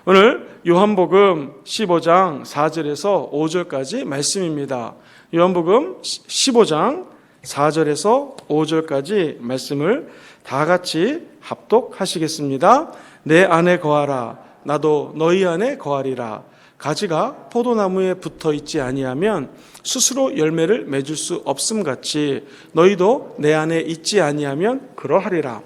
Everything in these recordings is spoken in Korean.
오늘 요한복음 15장 4절에서 5절까지 말씀입니다. 요한복음 15장 4절에서 5절까지 말씀을 다 같이 합독하시겠습니다. 내 안에 거하라. 나도 너희 안에 거하리라. 가지가 포도나무에 붙어 있지 아니하면 스스로 열매를 맺을 수 없음같이 너희도 내 안에 있지 아니하면 그러하리라.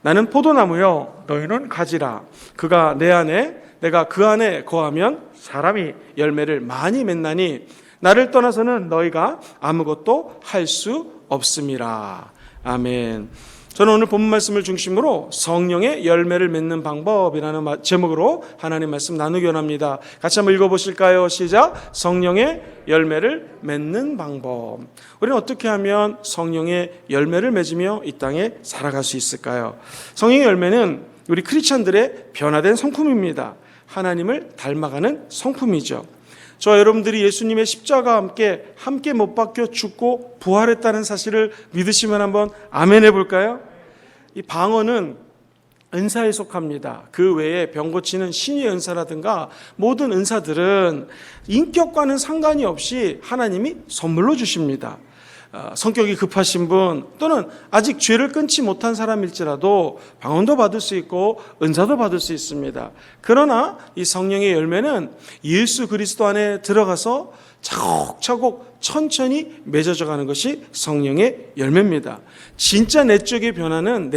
나는 포도나무요 너희는 가지라. 그가 내 안에 내가 그 안에 거하면 사람이 열매를 많이 맺나니 나를 떠나서는 너희가 아무것도 할 수 없음이라. 아멘. 저는 오늘 본문 말씀을 중심으로 성령의 열매를 맺는 방법이라는 제목으로 하나님 말씀 나누기 원합니다. 같이 한번 읽어보실까요? 시작. 성령의 열매를 맺는 방법. 우리는 어떻게 하면 성령의 열매를 맺으며 이 땅에 살아갈 수 있을까요? 성령의 열매는 우리 크리스찬들의 변화된 성품입니다. 하나님을 닮아가는 성품이죠. 저와 여러분들이 예수님의 십자가와 함께 못 박혀 죽고 부활했다는 사실을 믿으시면 한번 아멘 해볼까요? 이 방언은 은사에 속합니다. 그 외에 병 고치는 신의 은사라든가 모든 은사들은 인격과는 상관이 없이 하나님이 선물로 주십니다. 성격이 급하신 분 또는 아직 죄를 끊지 못한 사람일지라도 방언도 받을 수 있고 은사도 받을 수 있습니다. 그러나 이 성령의 열매는 예수 그리스도 안에 들어가서 차곡차곡 천천히 맺어져 가는 것이 성령의 열매입니다. 진짜 내적인 변화는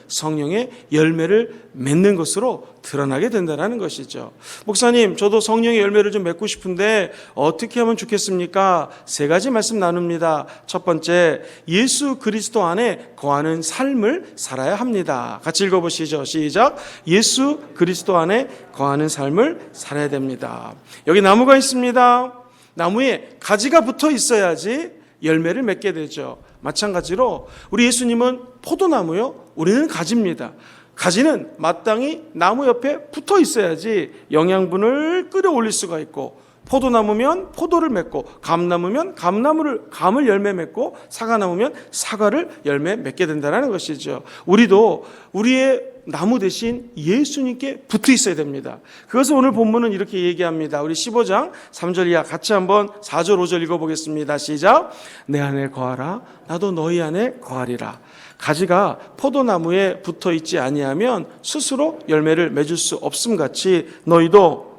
성령의 열매를 맺는 것으로 드러나게 된다는 것이죠. 목사님, 저도 성령의 열매를 좀 맺고 싶은데 어떻게 하면 좋겠습니까? 세 가지 말씀 나눕니다. 첫 번째, 예수 그리스도 안에 거하는 삶을 살아야 합니다. 같이 읽어보시죠. 시작. 예수 그리스도 안에 거하는 삶을 살아야 됩니다. 여기 나무가 있습니다. 나무에 가지가 붙어 있어야지 열매를 맺게 되죠. 마찬가지로 우리 예수님은 포도나무요, 우리는 가지입니다. 가지는 마땅히 나무 옆에 붙어 있어야지 영양분을 끌어올릴 수가 있고, 포도나무면 포도를 맺고, 감나무면 감을 열매 맺고, 사과나무면 사과를 열매 맺게 된다는 것이죠. 우리도 우리의 나무 대신 예수님께 붙어 있어야 됩니다. 그것을 오늘 본문은 이렇게 얘기합니다. 우리 15장 3절 이하 같이 한번 4절 5절 읽어보겠습니다. 시작. 내 안에 거하라. 나도 너희 안에 거하리라. 가지가 포도나무에 붙어 있지 아니하면 스스로 열매를 맺을 수 없음같이 너희도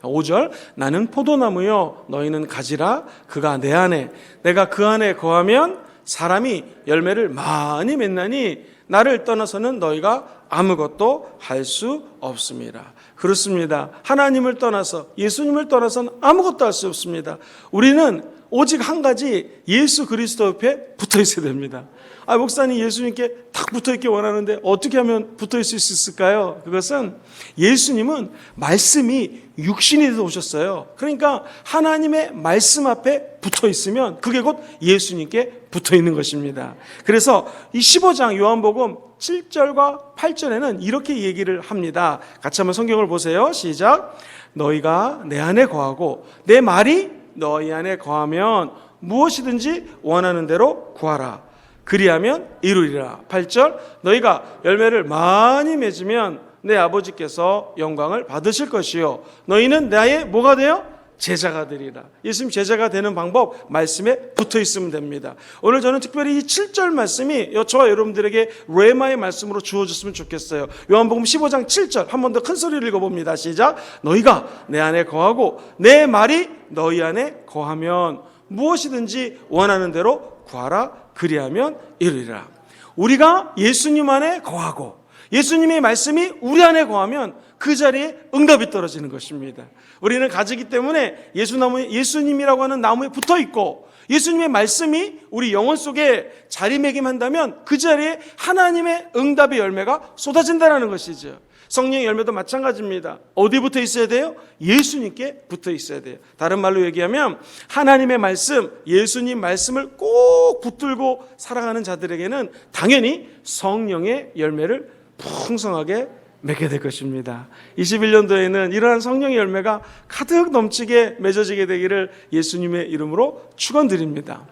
5절 나는 포도나무요 너희는 가지라. 그가 내 안에 내가 그 안에 거하면 사람이 열매를 많이 맺나니 나를 떠나서는 너희가 아무것도 할 수 없습니다. 그렇습니다. 하나님을 떠나서 예수님을 떠나서는 아무것도 할 수 없습니다. 우리는 오직 한 가지 예수 그리스도 옆에 붙어 있어야 됩니다. 목사님 예수님께 딱 붙어 있기 원하는데 어떻게 하면 붙어 있을 수 있을까요? 그것은 예수님은 말씀이 육신이 되어 오셨어요. 그러니까 하나님의 말씀 앞에 붙어 있으면 그게 곧 예수님께 붙어 있는 것입니다. 그래서 이 15장 요한복음 7절과 8절에는 이렇게 얘기를 합니다. 같이 한번 성경을 보세요. 시작. 너희가 내 안에 거하고 내 말이 너희 안에 거하면 무엇이든지 원하는 대로 구하라. 그리하면 이루리라. 8절 너희가 열매를 많이 맺으면 내 아버지께서 영광을 받으실 것이요 너희는 나의 뭐가 되어? 제자가 되리라. 예수님 제자가 되는 방법 말씀에 붙어 있으면 됩니다. 오늘 저는 특별히 이 7절 말씀이 저와 여러분들에게 레마의 말씀으로 주어졌으면 좋겠어요. 요한복음 15장 7절 한 번 더 큰 소리를 읽어봅니다. 시작. 너희가 내 안에 거하고 내 말이 너희 안에 거하면 무엇이든지 원하는 대로 구하라. 그리하면 이루리라. 우리가 예수님 안에 거하고 예수님의 말씀이 우리 안에 거하면 그 자리에 응답이 떨어지는 것입니다. 우리는 가지기 때문에 예수님이라고 하는 나무에 붙어 있고 예수님의 말씀이 우리 영혼 속에 자리매김한다면 그 자리에 하나님의 응답의 열매가 쏟아진다는 것이죠. 성령의 열매도 마찬가지입니다. 어디 붙어 있어야 돼요? 예수님께 붙어 있어야 돼요. 다른 말로 얘기하면 하나님의 말씀, 예수님 말씀을 꼭 붙들고 살아가는 자들에게는 당연히 성령의 열매를 풍성하게 맺게 될 것입니다. 21년도에는 이러한 성령의 열매가 가득 넘치게 맺어지게 되기를 예수님의 이름으로 축원드립니다.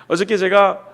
어저께 제가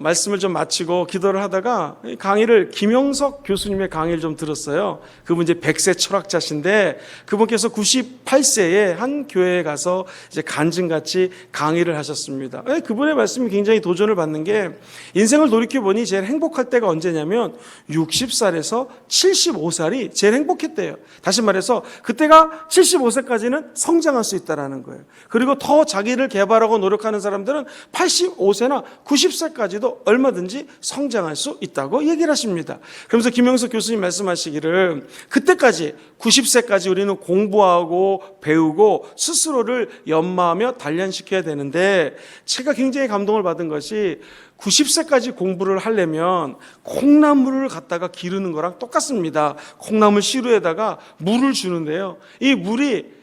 말씀을 좀 마치고 기도를 하다가 강의를 김영석 교수님의 강의를 좀 들었어요. 그분 이제 100세 철학자신데 그분께서 98세에 한 교회에 가서 이제 간증같이 강의를 하셨습니다. 그분의 말씀이 굉장히 도전을 받는 게 인생을 돌이켜 보니 제일 행복할 때가 언제냐면 60살에서 75살이 제일 행복했대요. 다시 말해서 그때가 75세까지는 성장할 수 있다라는 거예요. 그리고 더 자기를 개발하고 노력하는 사람들은 85세나 90세까지도 얼마든지 성장할 수 있다고 얘기를 하십니다. 그러면서 김영석 교수님 말씀하시기를 그때까지 90세까지 우리는 공부하고 배우고 스스로를 연마하며 단련시켜야 되는데 제가 굉장히 감동을 받은 것이 90세까지 공부를 하려면 콩나물을 갖다가 기르는 거랑 똑같습니다. 콩나물 시루에다가 물을 주는데요. 이 물이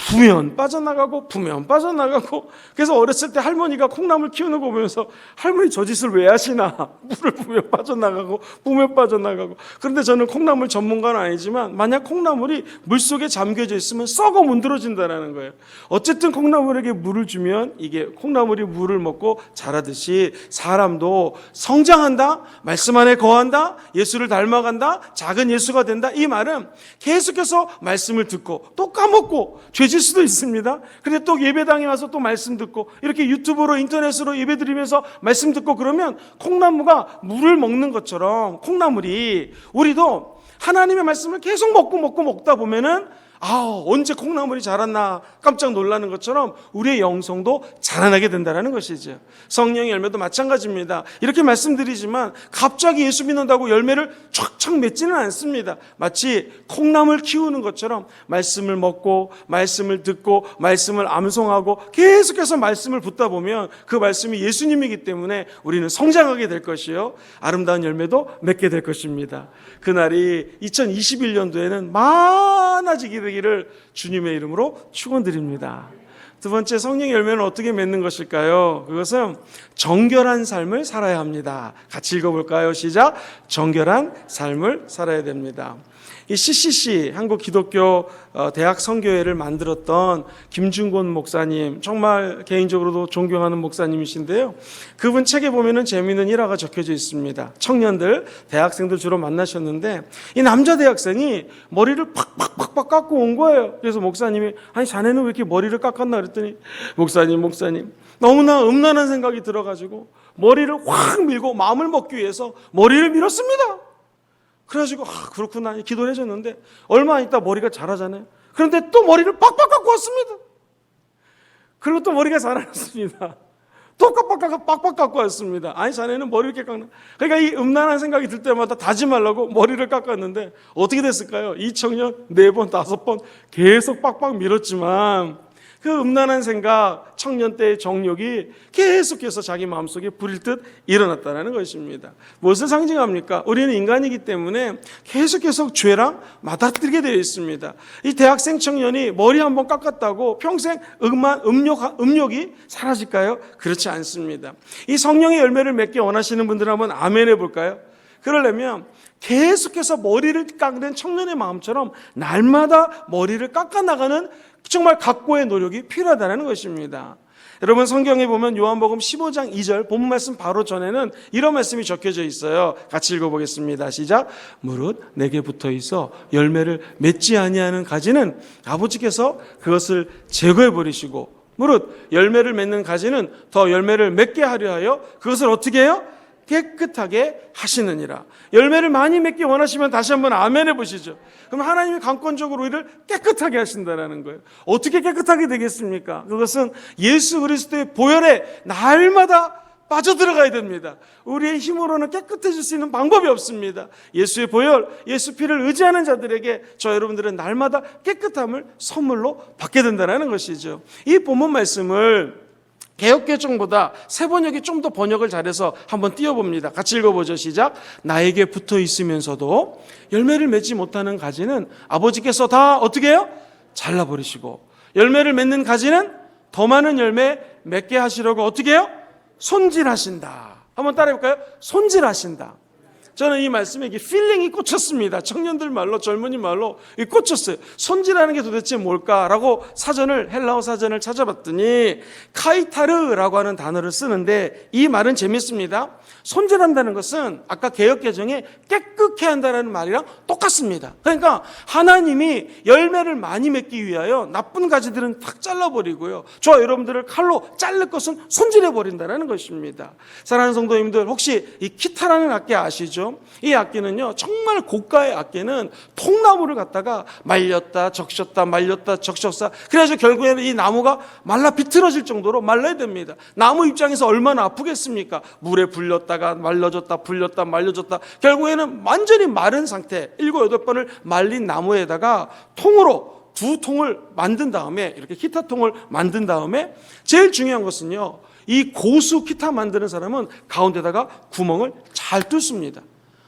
부면 빠져나가고 부면 빠져나가고 그래서 어렸을 때 할머니가 콩나물 키우는 거 보면서 할머니 저 짓을 왜 하시나 물을 부면 빠져나가고 부면 빠져나가고 그런데 저는 콩나물 전문가는 아니지만 만약 콩나물이 물속에 잠겨져 있으면 썩어 문드러진다는 거예요. 어쨌든 콩나물에게 물을 주면 이게 콩나물이 물을 먹고 자라듯이 사람도 성장한다 말씀 안에 거한다 예수를 닮아간다 작은 예수가 된다 이 말은 계속해서 말씀을 듣고 또 까먹고 죄질 수도 있습니다. 그런데 또 예배당에 와서 또 말씀 듣고 이렇게 유튜브로 인터넷으로 예배 드리면서 말씀 듣고 그러면 콩나무가 물을 먹는 것처럼 콩나물이 우리도 하나님의 말씀을 계속 먹다 보면은 언제 콩나물이 자랐나 깜짝 놀라는 것처럼 우리의 영성도 자라나게 된다는 것이죠. 성령의 열매도 마찬가지입니다. 이렇게 말씀드리지만 갑자기 예수 믿는다고 열매를 촥촥 맺지는 않습니다. 마치 콩나물 키우는 것처럼 말씀을 먹고 말씀을 듣고 말씀을 암송하고 계속해서 말씀을 붙다 보면 그 말씀이 예수님이기 때문에 우리는 성장하게 될 것이요 아름다운 열매도 맺게 될 것입니다. 그날이 2021년도에는 많아지게 되기를 주님의 이름으로 축원드립니다. 두 번째 성령의 열매는 어떻게 맺는 것일까요? 그것은 정결한 삶을 살아야 합니다. 같이 읽어볼까요? 시작. 정결한 삶을 살아야 됩니다. 이 CCC 한국 기독교 대학 선교회를 만들었던 김준곤 목사님 정말 개인적으로도 존경하는 목사님이신데요. 그분 책에 보면은 재미있는 일화가 적혀져 있습니다. 청년들 대학생들 주로 만나셨는데 이 남자 대학생이 머리를 팍팍팍팍 깎고 온 거예요. 그래서 목사님이 아니 자네는 왜 이렇게 머리를 깎았나 그랬더니 목사님 너무나 음란한 생각이 들어가지고 머리를 확 밀고 마음을 먹기 위해서 머리를 밀었습니다. 그래가지고 그렇구나 기도를 해줬는데 얼마 안 있다 머리가 자라잖아요. 그런데 또 머리를 빡빡 깎고 왔습니다. 그리고 또 머리가 자라났습니다. 또 빡빡 깎고 왔습니다. 아니 자네는 머리를 이렇게 깎나. 그러니까 이 음란한 생각이 들 때마다 다짐하려고 머리를 깎았는데 어떻게 됐을까요? 이 청년 4번 5번 계속 빡빡 밀었지만 그 음란한 생각, 청년 때의 정욕이 계속해서 자기 마음속에 불일 듯 일어났다는 것입니다. 무엇을 상징합니까? 우리는 인간이기 때문에 계속해서 죄랑 맞닥뜨리게 되어 있습니다. 이 대학생 청년이 머리 한번 깎았다고 평생 음욕이 사라질까요? 그렇지 않습니다. 이 성령의 열매를 맺기 원하시는 분들은 한번 아멘 해볼까요? 그러려면 계속해서 머리를 깎는 청년의 마음처럼 날마다 머리를 깎아나가는 정말 각고의 노력이 필요하다는 것입니다. 여러분 성경에 보면 요한복음 15장 2절 본문 말씀 바로 전에는 이런 말씀이 적혀져 있어요. 같이 읽어보겠습니다. 시작. 무릇 내게 붙어 있어 열매를 맺지 아니하는 가지는 아버지께서 그것을 제거해 버리시고 무릇 열매를 맺는 가지는 더 열매를 맺게 하려 하여 그것을 어떻게 해요? 깨끗하게 하시느니라. 열매를 많이 맺기 원하시면 다시 한번 아멘 해보시죠. 그럼 하나님이 강권적으로 우리를 깨끗하게 하신다는 거예요. 어떻게 깨끗하게 되겠습니까? 그것은 예수 그리스도의 보혈에 날마다 빠져들어가야 됩니다. 우리의 힘으로는 깨끗해질 수 있는 방법이 없습니다. 예수의 보혈, 예수 피를 의지하는 자들에게 저 여러분들은 날마다 깨끗함을 선물로 받게 된다는 것이죠. 이 본문 말씀을 개역개정보다 새 번역이 좀 더 번역을 잘해서 한번 띄워봅니다. 같이 읽어보죠. 시작. 나에게 붙어 있으면서도 열매를 맺지 못하는 가지는 아버지께서 다 어떻게 해요? 잘라버리시고 열매를 맺는 가지는 더 많은 열매 맺게 하시려고 어떻게 해요? 손질하신다. 한번 따라해볼까요? 손질하신다. 저는 이 말씀에 필링이 꽂혔습니다. 청년들 말로, 젊은이 말로 꽂혔어요. 손질하는 게 도대체 뭘까라고 헬라어 사전을 찾아봤더니 카이타르라고 하는 단어를 쓰는데, 이 말은 재밌습니다. 손질한다는 것은 아까 개역개정에 깨끗게 한다는 말이랑 똑같습니다. 그러니까 하나님이 열매를 많이 맺기 위하여 나쁜 가지들은 탁 잘라버리고요, 저와 여러분들을 칼로 자를 것은 손질해버린다는 것입니다. 사랑하는 성도님들, 혹시 이 기타라는 악기 아시죠? 이 악기는요, 정말 고가의 악기는 통나무를 갖다가 말렸다 적셨다 말렸다 적셨다, 그래서 결국에는 이 나무가 말라 비틀어질 정도로 말라야 됩니다. 나무 입장에서 얼마나 아프겠습니까? 물에 불렸다가 말려졌다 불렸다 말려졌다, 결국에는 완전히 마른 상태 7, 8번을 말린 나무에다가 통으로 2통을 만든 다음에, 이렇게 기타 통을 만든 다음에, 제일 중요한 것은요, 이 고수 기타 만드는 사람은 가운데다가 구멍을 잘 뚫습니다.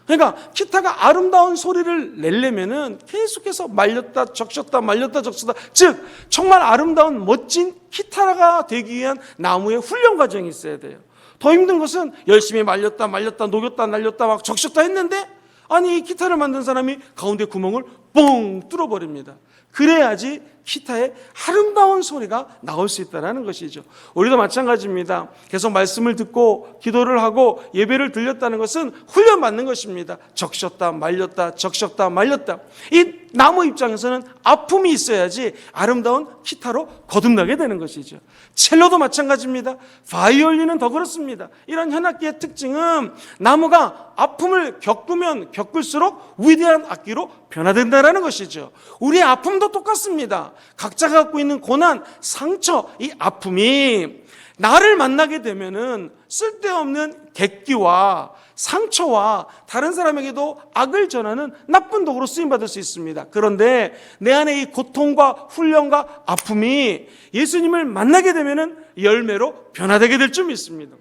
그러니까 기타가 아름다운 소리를 내려면은 계속해서 말렸다 적셨다 말렸다 적셨다, 즉 정말 아름다운 멋진 기타가 되기 위한 나무의 훈련 과정이 있어야 돼요. 더 힘든 것은 열심히 말렸다 녹였다 날렸다 막 적셨다 했는데, 아니 이 기타를 만든 사람이 가운데 구멍을 뻥 뚫어버립니다. 그래야지 기타의 아름다운 소리가 나올 수 있다는 것이죠. 우리도 마찬가지입니다. 계속 말씀을 듣고 기도를 하고 예배를 드렸다는 것은 훈련받는 것입니다. 적셨다 말렸다 적셨다 말렸다. 이 나무 입장에서는 아픔이 있어야지 아름다운 기타로 거듭나게 되는 것이죠. 첼로도 마찬가지입니다. 바이올린은 더 그렇습니다. 이런 현악기의 특징은 나무가 아픔을 겪으면 겪을수록 위대한 악기로 변화된다는 것이죠. 우리의 아픔도 똑같습니다. 각자가 갖고 있는 고난, 상처, 이 아픔이 나를 만나게 되면은 쓸데없는 객기와 상처와 다른 사람에게도 악을 전하는 나쁜 도구로 쓰임받을 수 있습니다. 그런데 내 안에 이 고통과 훈련과 아픔이 예수님을 만나게 되면은 열매로 변화되게 될 줄 믿습니다.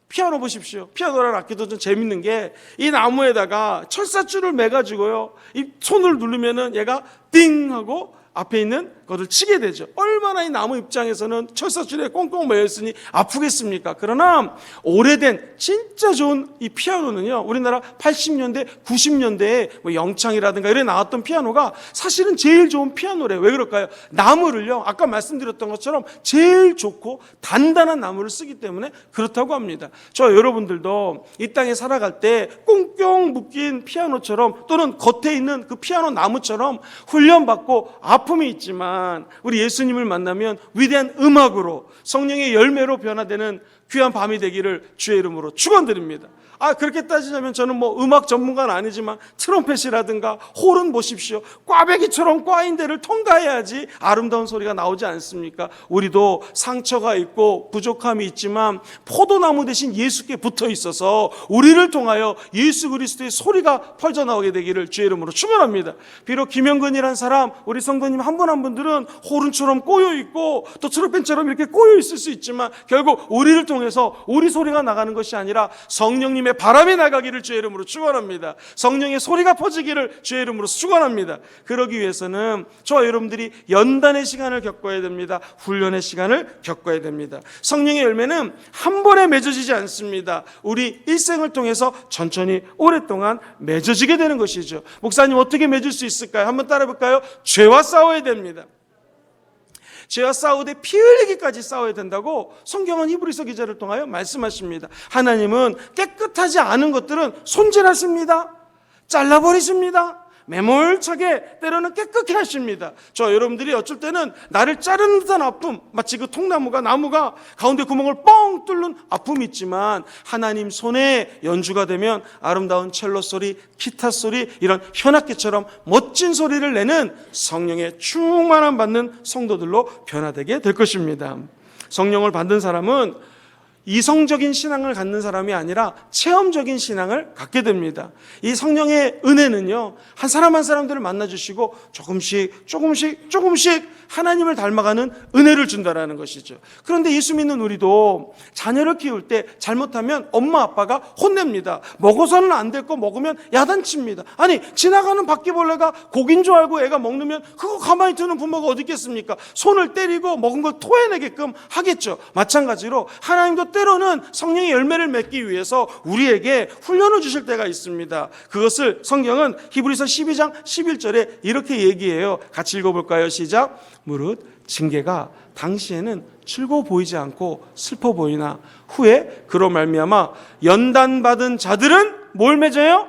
피아노 보십시오. 피아노라는 악기도 좀 재밌는 게, 이 나무에다가 철사줄을 매가지고요, 이 손을 누르면은 얘가 띵 하고 앞에 있는 것을 치게 되죠. 얼마나 이 나무 입장에서는 철사줄에 꽁꽁 매였으니 아프겠습니까? 그러나 오래된 진짜 좋은 이 피아노는요, 우리나라 80년대 90년대에 영창이라든가 이런 나왔던 피아노가 사실은 제일 좋은 피아노래요. 왜 그럴까요? 나무를요, 아까 말씀드렸던 것처럼 제일 좋고 단단한 나무를 쓰기 때문에 그렇다고 합니다. 저 여러분들도 이 땅에 살아갈 때 꽁꽁 묶인 피아노처럼, 또는 겉에 있는 그 피아노 나무처럼 훈련받고 아픔이 있지만, 우리 예수님을 만나면 위대한 음악으로 성령의 열매로 변화되는 귀한 밤이 되기를 주의 이름으로 축원드립니다. 그렇게 따지자면 저는 음악 전문가는 아니지만 트럼펫이라든가 홀은 보십시오. 꽈배기처럼 꽈인대를 통과해야지 아름다운 소리가 나오지 않습니까? 우리도 상처가 있고 부족함이 있지만 포도나무 대신 예수께 붙어 있어서 우리를 통하여 예수 그리스도의 소리가 퍼져나오게 되기를 주의 이름으로 축원합니다. 비록 김영근이라는 사람, 우리 성도님 한 분 한 분들은 홀은처럼 꼬여있고 또 트럼펫처럼 이렇게 꼬여있을 수 있지만, 결국 우리를 통해서 우리 소리가 나가는 것이 아니라 성령님의 바람이 나가기를 주의 이름으로 축원합니다. 성령의 소리가 퍼지기를 주의 이름으로 축원합니다. 그러기 위해서는 저와 여러분들이 연단의 시간을 겪어야 됩니다. 훈련의 시간을 겪어야 됩니다. 성령의 열매는 한 번에 맺어지지 않습니다. 우리 일생을 통해서 천천히 오랫동안 맺어지게 되는 것이죠. 목사님, 어떻게 맺을 수 있을까요? 한번 따라 해볼까요? 죄와 싸워야 됩니다. 죄와 싸우되 피 흘리기까지 싸워야 된다고 성경은 히브리서 기자를 통하여 말씀하십니다. 하나님은 깨끗하지 않은 것들은 손질하십니다. 잘라버리십니다. 매몰차게 때로는 깨끗게 하십니다. 저 여러분들이 어쩔 때는 나를 자르는 듯한 아픔, 마치 그 나무가 가운데 구멍을 뻥 뚫는 아픔이 있지만, 하나님 손에 연주가 되면 아름다운 첼로 소리, 기타 소리, 이런 현악기처럼 멋진 소리를 내는 성령의 충만함 받는 성도들로 변화되게 될 것입니다. 성령을 받는 사람은 이성적인 신앙을 갖는 사람이 아니라 체험적인 신앙을 갖게 됩니다. 이 성령의 은혜는요, 한 사람 한 사람들을 만나주시고 조금씩 하나님을 닮아가는 은혜를 준다라는 것이죠. 그런데 예수 믿는 우리도 자녀를 키울 때 잘못하면 엄마 아빠가 혼냅니다. 먹어서는 안 될 거 먹으면 야단칩니다. 아니, 지나가는 바퀴벌레가 고기인 줄 알고 애가 먹으면 그거 가만히 두는 부모가 어디 있겠습니까? 손을 때리고 먹은 걸 토해내게끔 하겠죠. 마찬가지로 하나님도 때로는 성령의 열매를 맺기 위해서 우리에게 훈련을 주실 때가 있습니다. 그것을 성경은 히브리서 12장 11절에 이렇게 얘기해요. 같이 읽어볼까요? 시작. 무릇 징계가 당시에는 즐거워 보이지 않고 슬퍼 보이나 후에 그로 말미암아 연단받은 자들은 뭘 맺어요?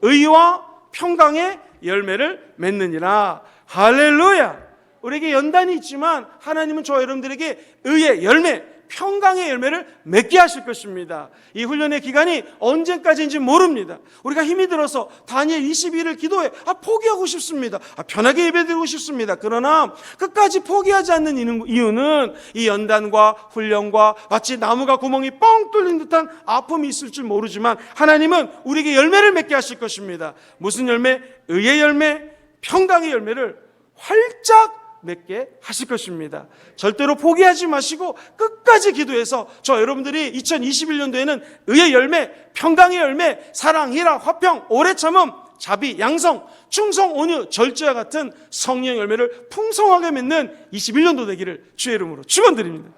의와 평강의 열매를 맺느니라. 할렐루야. 우리에게 연단이 있지만 하나님은 저와 여러분들에게 의의 열매, 평강의 열매를 맺게 하실 것입니다. 이 훈련의 기간이 언제까지인지 모릅니다. 우리가 힘이 들어서 다니엘 22일을 기도해 포기하고 싶습니다. 편하게 예배드리고 싶습니다. 그러나 끝까지 포기하지 않는 이유는 이 연단과 훈련과 마치 나무가 구멍이 뻥 뚫린 듯한 아픔이 있을 줄 모르지만 하나님은 우리에게 열매를 맺게 하실 것입니다. 무슨 열매? 의의 열매, 평강의 열매를 활짝 맺게 하실 것입니다. 절대로 포기하지 마시고 끝까지 기도해서 저 여러분들이 2021년도에는 의의 열매, 평강의 열매, 사랑, 희락, 화평, 오래 참음, 자비, 양성, 충성, 온유, 절제와 같은 성령 열매를 풍성하게 맺는 21년도 되기를 주의 이름으로 축원드립니다.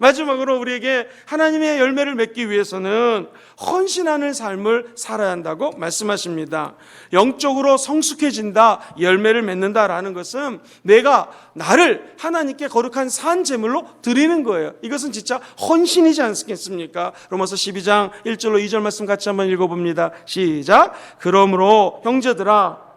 마지막으로 우리에게 하나님의 열매를 맺기 위해서는 헌신하는 삶을 살아야 한다고 말씀하십니다. 영적으로 성숙해진다, 열매를 맺는다라는 것은 내가 나를 하나님께 거룩한 산 제물로 드리는 거예요. 이것은 진짜 헌신이지 않겠습니까? 로마서 12장 1절로 2절 말씀 같이 한번 읽어봅니다. 시작. 그러므로 형제들아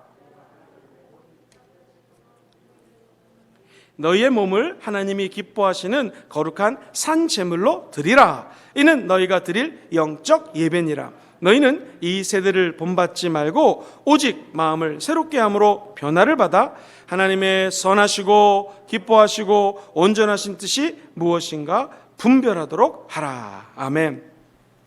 너희의 몸을 하나님이 기뻐하시는 거룩한 산 제물로 드리라. 이는 너희가 드릴 영적 예배니라. 너희는 이 세대를 본받지 말고 오직 마음을 새롭게 함으로 변화를 받아 하나님의 선하시고 기뻐하시고 온전하신 뜻이 무엇인가 분별하도록 하라. 아멘.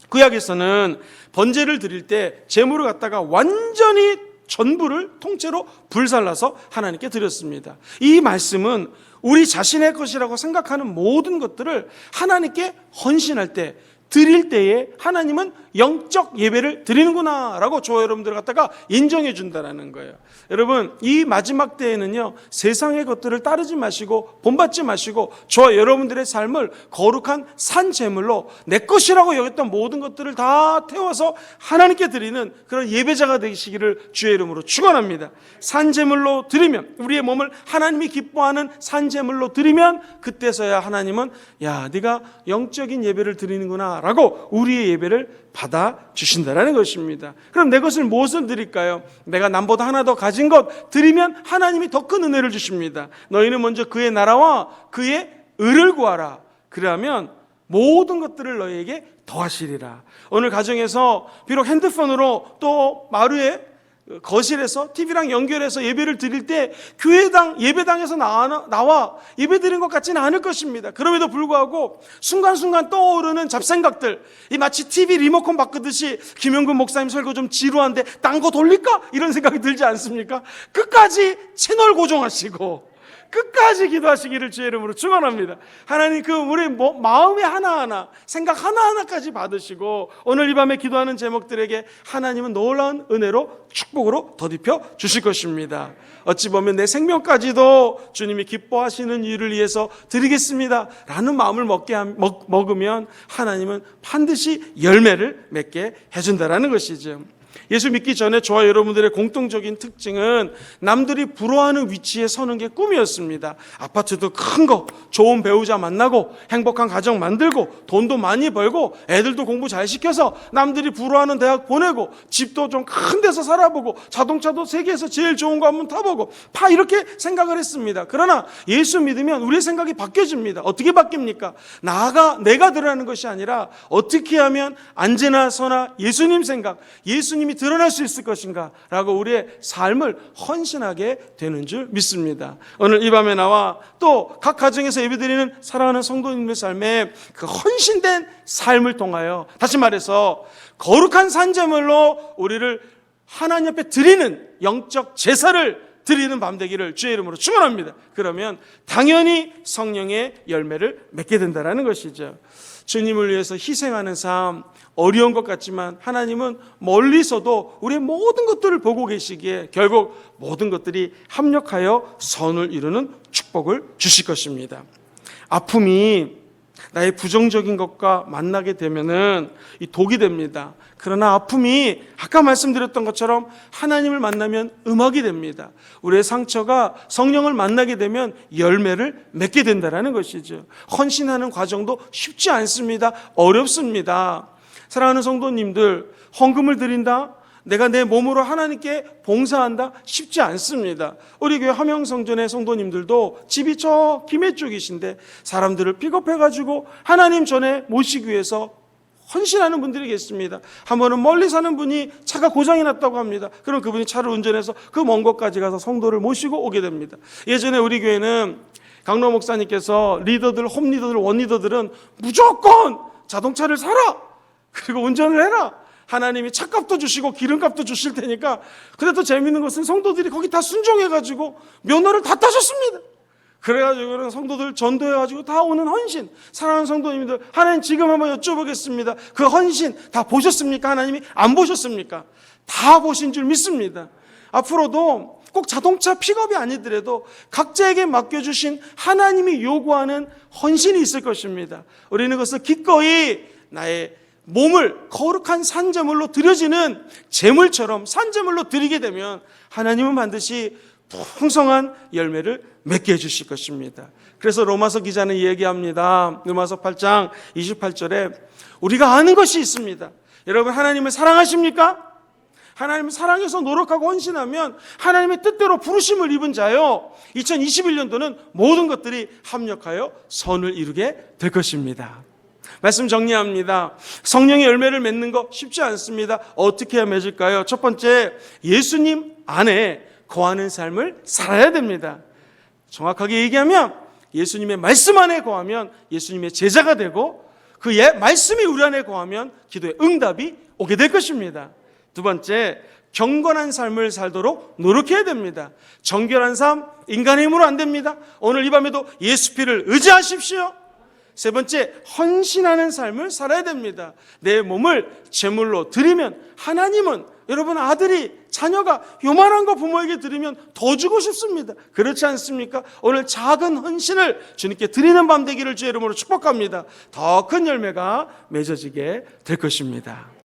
구약에서는 번제를 드릴 때 제물을 갖다가 완전히 전부를 통째로 불살라서 하나님께 드렸습니다. 이 말씀은 우리 자신의 것이라고 생각하는 모든 것들을 하나님께 헌신할 때, 드릴 때에 하나님은 영적 예배를 드리는구나 라고 저와 여러분들 갖다가 인정해 준다는 거예요. 여러분, 이 마지막 때에는요, 세상의 것들을 따르지 마시고 본받지 마시고 저와 여러분들의 삶을 거룩한 산 제물로 내 것이라고 여겼던 모든 것들을 다 태워서 하나님께 드리는 그런 예배자가 되시기를 주의 이름으로 축원합니다. 산 제물로 드리면, 우리의 몸을 하나님이 기뻐하는 산 제물로 드리면 그때서야 하나님은 야, 네가 영적인 예배를 드리는구나 라고 우리의 예배를 받아주신다는 것입니다. 그럼 내 것을 무엇을 드릴까요? 내가 남보다 하나 더 가진 것 드리면 하나님이 더 큰 은혜를 주십니다. 너희는 먼저 그의 나라와 그의 의를 구하라. 그러면 모든 것들을 너희에게 더하시리라. 오늘 가정에서 비록 핸드폰으로 또 마루에 거실에서 TV랑 연결해서 예배를 드릴 때 교회당 예배당에서 나와 예배 드린 것 같지는 않을 것입니다. 그럼에도 불구하고 순간순간 떠오르는 잡생각들, 이 마치 TV 리모컨 바꾸듯이 김영근 목사님 설교 좀 지루한데 딴 거 돌릴까? 이런 생각이 들지 않습니까? 끝까지 채널 고정하시고 끝까지 기도하시기를 주의 이름으로 축원합니다. 하나님 그 우리 마음의 하나하나, 생각 하나하나까지 받으시고 오늘 이 밤에 기도하는 제목들에게 하나님은 놀라운 은혜로 축복으로 덧입혀 주실 것입니다. 어찌 보면 내 생명까지도 주님이 기뻐하시는 일을 위해서 드리겠습니다 라는 마음을 먹으면 하나님은 반드시 열매를 맺게 해준다라는 것이죠. 예수 믿기 전에 저와 여러분들의 공통적인 특징은 남들이 부러워하는 위치에 서는 게 꿈이었습니다. 아파트도 큰 거, 좋은 배우자 만나고 행복한 가정 만들고 돈도 많이 벌고 애들도 공부 잘 시켜서 남들이 부러워하는 대학 보내고 집도 좀 큰 데서 살아보고 자동차도 세계에서 제일 좋은 거 한번 타보고 다 이렇게 생각을 했습니다. 그러나 예수 믿으면 우리의 생각이 바뀌어집니다. 어떻게 바뀝니까? 내가 드러나는 것이 아니라 어떻게 하면 안제나 서나 예수님 생각, 예수님이 드러날 수 있을 것인가 라고 우리의 삶을 헌신하게 되는 줄 믿습니다. 오늘 이 밤에 나와 또 각 가정에서 예배드리는 사랑하는 성도님의 삶에 그 헌신된 삶을 통하여, 다시 말해서 거룩한 산제물로 우리를 하나님 앞에 드리는 영적 제사를 드리는 밤 되기를 주의 이름으로 축원합니다. 그러면 당연히 성령의 열매를 맺게 된다는 것이죠. 주님을 위해서 희생하는 삶, 어려운 것 같지만 하나님은 멀리서도 우리의 모든 것들을 보고 계시기에 결국 모든 것들이 합력하여 선을 이루는 축복을 주실 것입니다. 아픔이 나의 부정적인 것과 만나게 되면은 이 독이 됩니다. 그러나 아픔이 아까 말씀드렸던 것처럼 하나님을 만나면 음악이 됩니다. 우리의 상처가 성령을 만나게 되면 열매를 맺게 된다는 것이죠. 헌신하는 과정도 쉽지 않습니다. 어렵습니다. 사랑하는 성도님들, 헌금을 드린다? 내가 내 몸으로 하나님께 봉사한다? 쉽지 않습니다. 우리 교회 함영성전의 성도님들도 집이 저 김해 쪽이신데 사람들을 픽업해가지고 하나님 전에 모시기 위해서 헌신하는 분들이 계십니다. 한 번은 멀리 사는 분이 차가 고장이 났다고 합니다. 그럼 그분이 차를 운전해서 그 먼 곳까지 가서 성도를 모시고 오게 됩니다. 예전에 우리 교회는 강로 목사님께서 리더들, 홈 리더들, 원 리더들은 무조건 자동차를 사라! 그리고 운전을 해라! 하나님이 차값도 주시고 기름값도 주실 테니까. 근데 또 재밌는 것은 성도들이 거기 다 순종해가지고 면허를 다 따셨습니다. 그래가지고는 성도들 전도해가지고 다 오는 헌신. 사랑하는 성도님들, 하나님 지금 한번 여쭤보겠습니다. 그 헌신 다 보셨습니까? 하나님이 안 보셨습니까? 다 보신 줄 믿습니다. 앞으로도 꼭 자동차 픽업이 아니더라도 각자에게 맡겨주신 하나님이 요구하는 헌신이 있을 것입니다. 우리는 그것을 기꺼이 나의 몸을 거룩한 산제물로 드려지는 제물처럼 산제물로 드리게 되면 하나님은 반드시 풍성한 열매를 맺게 해주실 것입니다. 그래서 로마서 기자는 얘기합니다. 로마서 8장 28절에 우리가 아는 것이 있습니다. 여러분, 하나님을 사랑하십니까? 하나님을 사랑해서 노력하고 헌신하면 하나님의 뜻대로 부르심을 입은 자요, 2021년도는 모든 것들이 합력하여 선을 이루게 될 것입니다. 말씀 정리합니다. 성령의 열매를 맺는 거 쉽지 않습니다. 어떻게 해야 맺을까요? 첫 번째, 예수님 안에 거하는 삶을 살아야 됩니다. 정확하게 얘기하면 예수님의 말씀 안에 거하면 예수님의 제자가 되고, 그 말씀이 우리 안에 거하면 기도의 응답이 오게 될 것입니다. 두 번째, 경건한 삶을 살도록 노력해야 됩니다. 정결한 삶, 인간의 힘으로 안 됩니다. 오늘 이 밤에도 예수 피를 의지하십시오. 세 번째, 헌신하는 삶을 살아야 됩니다. 내 몸을 제물로 드리면 하나님은, 여러분 아들이, 자녀가 요만한 거 부모에게 드리면 더 주고 싶습니다. 그렇지 않습니까? 오늘 작은 헌신을 주님께 드리는 밤 되기를 주의 이름으로 축복합니다. 더 큰 열매가 맺어지게 될 것입니다.